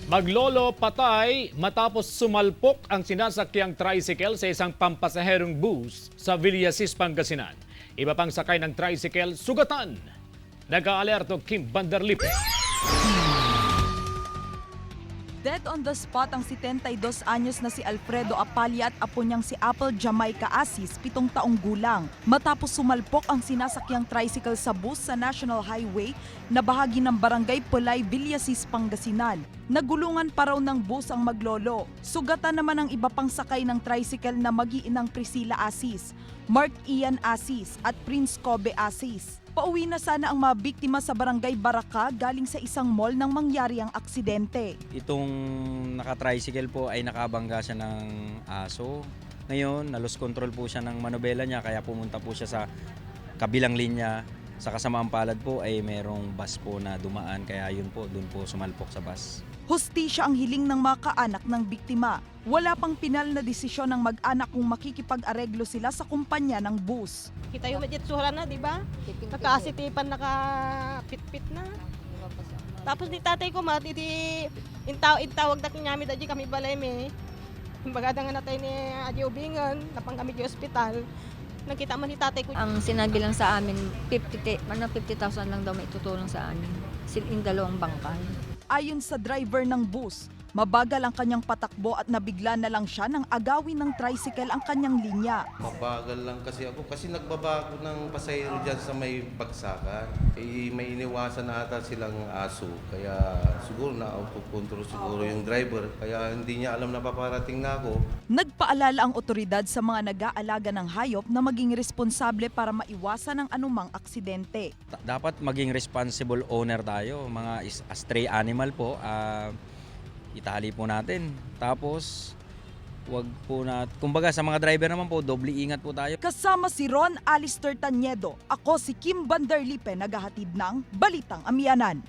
Maglolo patay matapos sumalpok ang sinasakyang tricycle sa isang pampasaherong bus sa Villasis, Pangasinan. Iba pang sakay ng tricycle, sugatan. Nag-aalerto Kim Banderlipe. Dead on the spot ang 72 anyos na si Alfredo Apalia at apo niyang si Apple Jamaica Asis, 7 taong gulang. Matapos sumalpok ang sinasakyang tricycle sa bus sa National Highway na bahagi ng Barangay Pulay, Villasis, Pangasinan. Nagulungan pa raw ng bus ang maglolo. Sugatan naman ang iba pang sakay ng tricycle na mag-iinang Priscilla Asis, Mark Ian Asis at Prince Kobe Asis. Pauwi na sana ang mga biktima sa Barangay Baraka galing sa isang mall nang mangyari ang aksidente. Itong naka-tricycle po ay nakabangga siya ng aso. Ngayon, na-lost control po siya ng manobela niya kaya pumunta po siya sa kabilang linya. Sa kasamaang palad po ay merong bus po na dumaan kaya yun po, dun po sumalpok sa bus. Hustisya ang hiling ng mga kaanak ng biktima. Wala pang pinal na desisyon ng mag-anak kung makikipag-areglo sila sa kumpanya ng bus. Kita yung madyetsura na, di ba? Nakaasitipan, nakapit-pit na. Tapos ni tatay ko, intawag na kinyami dadya kami balay me. Bagada nga natay ni Adi Ubingan, napang kami di ospital. Nakita man ni tatay ko. Ang sinabi lang sa amin, 50,000 lang daw may tutulong sa amin. Yung dalawang bangkay. Ayon sa driver ng bus, mabagal ang kanyang patakbo at nabigla na lang siya nang agawin ng tricycle ang kanyang linya. Mabagal lang kasi ako kasi nagbaba ako ng pasahero dyan sa may bagsakan. May iniwasan na ata silang aso kaya siguro na-autocontrol siguro yung driver kaya hindi niya alam na paparating na ako. Nagpaalala ang otoridad sa mga nag-aalaga ng hayop na maging responsable para maiwasan ang anumang aksidente. Dapat maging responsible owner tayo, mga stray animal po. Itali po natin. Tapos, wag po na, kumbaga sa mga driver naman po, doble ingat po tayo. Kasama si Ron Alister Tanyedo, ako si Kim Banderlipe, naghahatid ng Balitang Amianan.